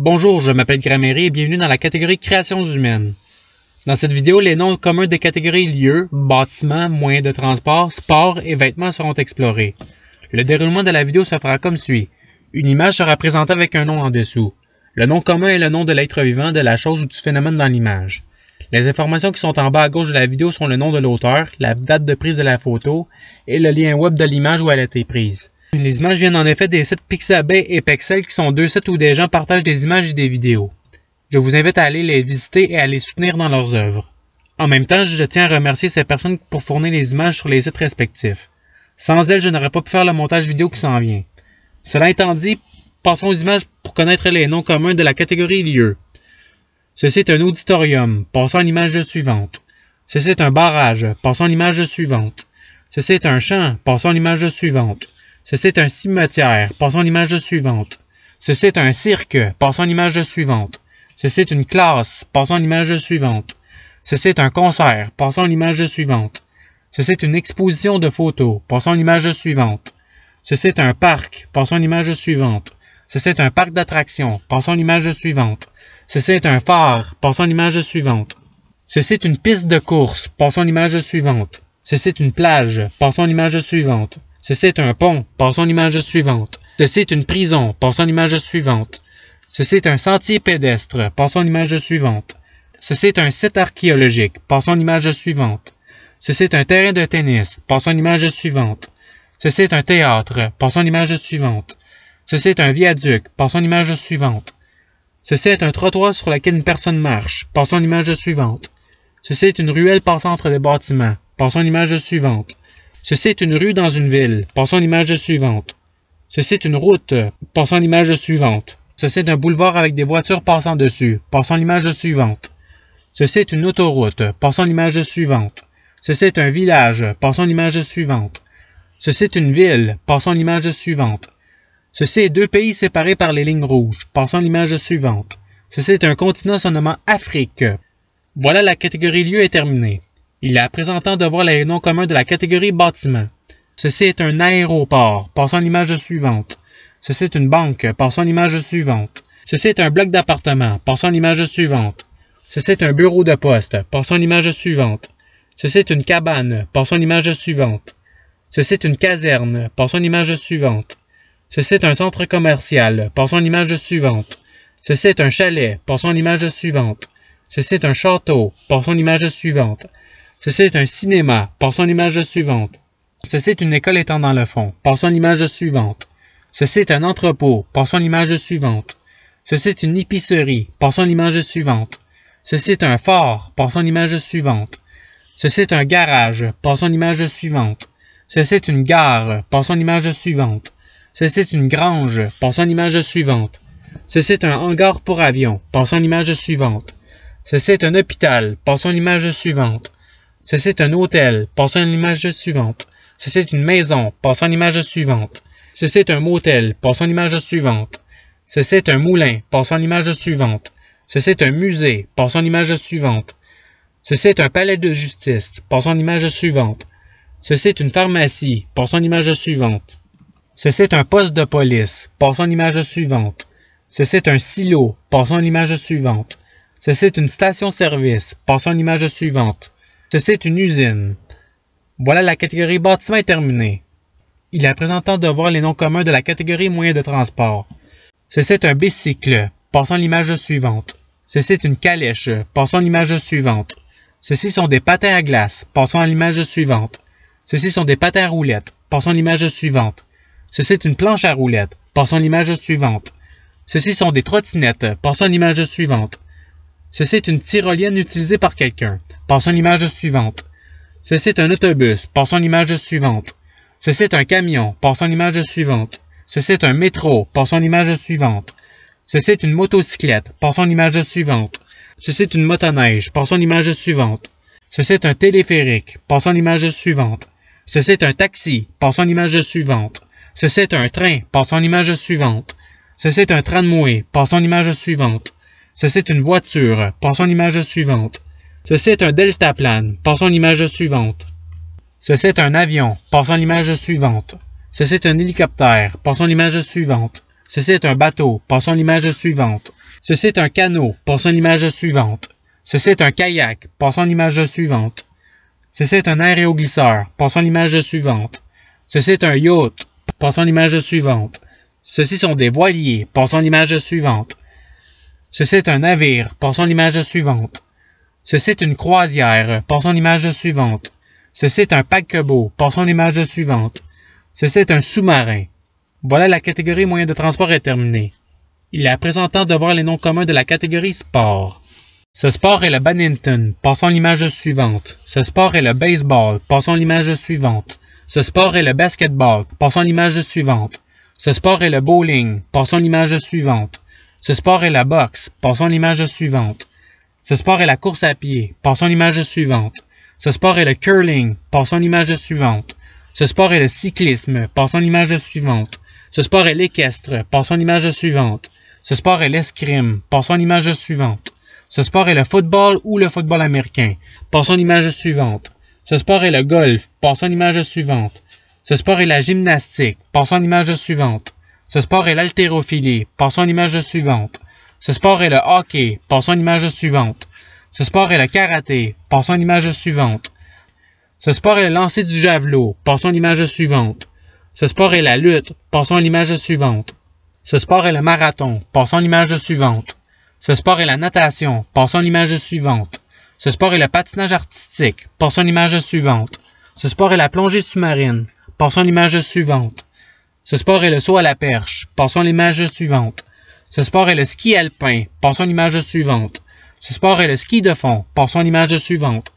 Bonjour, je m'appelle Gramairie et bienvenue dans la catégorie créations humaines. Dans cette vidéo, les noms communs des catégories lieux, bâtiments, moyens de transport, sport et vêtements seront explorés. Le déroulement de la vidéo se fera comme suit. Une image sera présentée avec un nom en dessous. Le nom commun est le nom de l'être vivant, de la chose ou du phénomène dans l'image. Les informations qui sont en bas à gauche de la vidéo sont le nom de l'auteur, la date de prise de la photo et le lien web de l'image où elle a été prise. Les images viennent en effet des sites Pixabay et Pexels qui sont deux sites où des gens partagent des images et des vidéos. Je vous invite à aller les visiter et à les soutenir dans leurs œuvres. En même temps, je tiens à remercier ces personnes pour fournir les images sur les sites respectifs. Sans elles, je n'aurais pas pu faire le montage vidéo qui s'en vient. Cela étant dit, passons aux images pour connaître les noms communs de la catégorie lieu. Ceci est un auditorium, passons à l'image suivante. Ceci est un barrage, passons à l'image suivante. Ceci est un champ, passons à l'image suivante. Ceci est un cimetière, passons à l'image suivante. Ceci est un cirque, passons à l'image suivante. Ceci est une classe, passons à l'image suivante. Ceci est un concert, passons à l'image suivante. Ceci est une exposition de photos, passons à l'image suivante. Ceci est un parc, passons à l'image suivante. Ceci est un parc d'attractions, passons à l'image suivante. Ceci est un phare, passons à l'image suivante. Ceci est une piste de course, passons à l'image suivante. Ceci est une plage, passons à l'image suivante. Ceci est un pont, passons à l'image suivante. Ceci est une prison, passons à l'image suivante. Ceci est un sentier pédestre, passons à l'image suivante. Ceci est un site archéologique, passons à l'image suivante. Ceci est un terrain de tennis, passons à l'image suivante. Ceci est un théâtre, passons à l'image suivante. Ceci est un viaduc, passons à l'image suivante. Ceci est un trottoir sur lequel une personne marche, passons à l'image suivante. Ceci est une ruelle passant entre des bâtiments, passons à l'image suivante. Ceci est une rue dans une ville, passons à l'image suivante. Ceci est une route, passons à l'image suivante. Ceci est un boulevard avec des voitures passant dessus, passons à l'image suivante. Ceci est une autoroute, passons à l'image suivante. Ceci est un village, passons à l'image suivante. Ceci est une ville, passons à l'image suivante. Ceci est deux pays séparés par les lignes rouges, passons à l'image suivante. Ceci est un continent se nommant Afrique. Voilà, la catégorie lieu est terminée. Il est à présent temps de voir les noms communs de la catégorie bâtiment. Ceci est un aéroport, passons à l'image suivante. Ceci est une banque, passons à l'image suivante. Ceci est un bloc d'appartement, passons à l'image suivante. Ceci est un bureau de poste, passons à l'image suivante. Ceci est une cabane, passons à l'image suivante. Ceci est une caserne, passons à l'image suivante. Ceci est un centre commercial, passons à l'image suivante. Ceci est un chalet, passons à l'image suivante. Ceci est un château, passons à l'image suivante. Ceci est un cinéma, passons à l'image suivante. Ceci est une école étant dans le fond, passons à l'image suivante. Ceci est un entrepôt, passons à l'image suivante. Ceci est une épicerie, passons à l'image suivante. Ceci est un phare, passons à l'image suivante. Ceci est un garage, passons à l'image suivante. Ceci est une gare, passons à l'image suivante. Ceci est une grange, passons à l'image suivante. Ceci est un hangar pour avion, passons à l'image suivante. Ceci est un hôpital, passons à l'image suivante. Ceci est un hôtel, passons à l'image suivante. Ceci est une maison, passons à l'image suivante. Ceci est un motel, passons à l'image suivante. Ceci est un moulin, passons à l'image suivante. Ceci est un musée, passons à l'image suivante. Ceci est un palais de justice, passons à l'image suivante. Ceci est une pharmacie, passons à l'image suivante. Ceci est un poste de police, passons à l'image suivante. Ceci est un silo, passons à l'image suivante. Ceci est une station-service, passons à l'image suivante. Ceci est une usine. Voilà, la catégorie bâtiment est terminée. Il est à présent temps de voir les noms communs de la catégorie moyens de transport. Ceci est un bicycle, passons à l'image suivante. Ceci est une calèche, passons à l'image suivante. Ceci sont des patins à glace, passons à l'image suivante. Ceci sont des patins à roulettes, passons à l'image suivante. Ceci est une planche à roulettes, passons à l'image suivante. Ceci sont des trottinettes, passons à l'image suivante. Ceci est une tyrolienne utilisée par quelqu'un, passons à l'image suivante. Ceci est un autobus, passons à l'image suivante. Ceci est un camion, passons à l'image suivante. Ceci est un métro, passons à l'image suivante. Ceci est une motocyclette, passons à l'image suivante. Ceci est une motoneige, passons à l'image suivante. Ceci est un téléphérique, passons à l'image suivante. Ceci est un taxi, passons à l'image suivante. Ceci est un train, passons à l'image suivante. Ceci est un tramway, passons à l'image suivante. Ceci est une voiture, passons à l'image suivante. Ceci est un deltaplane, passons à l'image suivante. Ceci est un avion, passons à l'image suivante. Ceci est un hélicoptère, passons à l'image suivante. Ceci est un bateau. Passons à l'image suivante. Ceci est un canot. Passons à l'image suivante. Ceci est un kayak. Passons à l'image suivante. Ceci est un aéroglisseur. Passons à l'image suivante. Ceci est un yacht. Passons à l'image suivante. Ceci sont des voiliers. Passons à l'image suivante. Ceci est un navire. Passons à l'image suivante. Ceci est une croisière. Passons à l'image suivante. Ceci est un paquebot. Passons à l'image suivante. Ceci est un sous-marin. Voilà, la catégorie moyen de transport est terminée. Il est à présent temps de voir les noms communs de la catégorie sport. Ce sport est le badminton. Passons à l'image suivante. Ce sport est le baseball. Passons à l'image suivante. Ce sport est le basketball. Passons à l'image suivante. Ce sport est le bowling. Passons à l'image suivante. Ce sport est la boxe. Passons à l'image suivante. Ce sport est la course à pied. Passons à l'image suivante. Ce sport est le curling. Passons à l'image suivante. Ce sport est le cyclisme. Passons à l'image suivante. Ce sport est l'équestre. Passons à l'image suivante. Ce sport est l'escrime. Passons à l'image suivante. Ce sport est le football ou le football américain. Passons à l'image suivante. Ce sport est le golf. Passons à l'image suivante. Ce sport est la gymnastique. Passons à l'image suivante. Ce sport est l'haltérophilie. Passons à l'image suivante. Ce sport est le hockey. Passons à l'image suivante. Ce sport est le karaté. Passons à l'image suivante. Ce sport est le lancer du javelot. Passons à l'image suivante. Ce sport est la lutte. Passons à l'image suivante. Ce sport est le marathon. Passons à l'image suivante. Ce sport est la natation. Passons à l'image suivante. Ce sport est le patinage artistique. Passons à l'image suivante. Ce sport est la plongée sous-marine. Passons à l'image suivante. Ce sport est le saut à la perche. Passons à l'image suivante. Ce sport est le ski alpin. Passons à l'image suivante. Ce sport est le ski de fond. Passons à l'image suivante.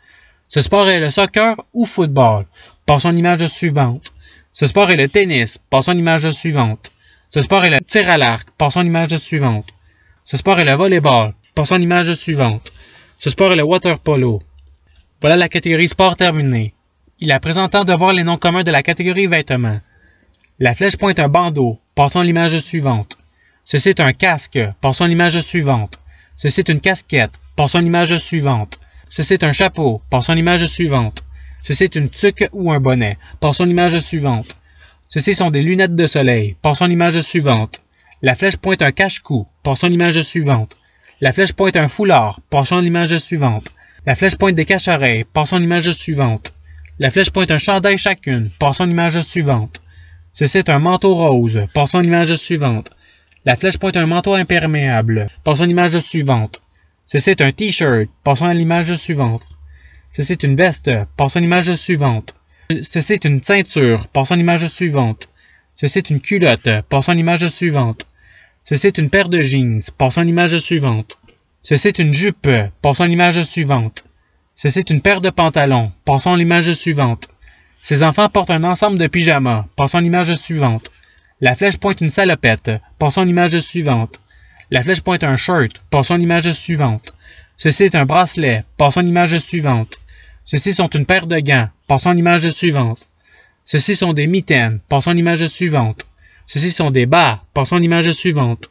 Ce sport est le soccer ou football. Passons à l'image suivante. Ce sport est le tennis. Passons à l'image suivante. Ce sport est le tir à l'arc. Passons à l'image suivante. Ce sport est le volleyball. Passons à l'image suivante. Ce sport est le water polo. Voilà, la catégorie sport terminée. Il est à présent temps de voir les noms communs de la catégorie vêtements. La flèche pointe un bandeau. Passons à l'image suivante. Ceci est un casque. Passons à l'image suivante. Ceci est une casquette. Passons à l'image suivante. Ceci est un chapeau. Passons à l'image suivante. Ceci est une tuque ou un bonnet. Passons à l'image suivante. Ceci sont des lunettes de soleil. Passons à l'image suivante. La flèche pointe un cache-cou. Passons à l'image suivante. La flèche pointe un foulard. Passons à l'image suivante. La flèche pointe des cache-oreilles. Passons à l'image suivante. La flèche pointe un chandail chacune. Passons à l'image suivante. Ceci est un manteau rose. Passons à l'image suivante. La flèche pointe un manteau imperméable. Passons à l'image suivante. Ceci est un t-shirt. Passons à l'image suivante. Ceci est une veste. Passons à l'image suivante. Ceci est une ceinture. Passons à l'image suivante. Ceci est une culotte. Passons à l'image suivante. Ceci est une paire de jeans. Passons à l'image suivante. Ceci est une jupe. Passons à l'image suivante. Ceci est une paire de pantalons. Passons à l'image suivante. Ces enfants portent un ensemble de pyjamas. Passons à l'image suivante. La flèche pointe une salopette. Passons à l'image suivante. La flèche pointe un shirt. Passons à l'image suivante. Ceci est un bracelet. Passons à l'image suivante. Ceci sont une paire de gants. Passons à l'image suivante. Ceci sont des mitaines. Passons à l'image suivante. Ceci sont des bas. Passons à l'image suivante.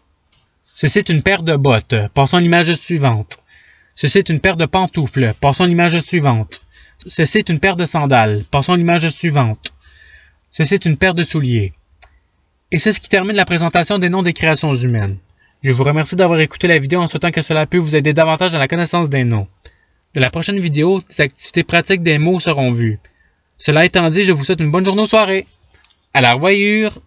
Ceci est une paire de bottes. Passons à l'image suivante. Ceci est une paire de pantoufles. Passons à l'image suivante. Ceci est une paire de sandales. Passons à l'image suivante. Ceci est une paire de souliers. Et c'est ce qui termine la présentation des noms des créations humaines. Je vous remercie d'avoir écouté la vidéo en souhaitant que cela peut vous aider davantage dans la connaissance des noms. Dans la prochaine vidéo, des activités pratiques des mots seront vues. Cela étant dit, je vous souhaite une bonne journée ou soirée. À la revoyure!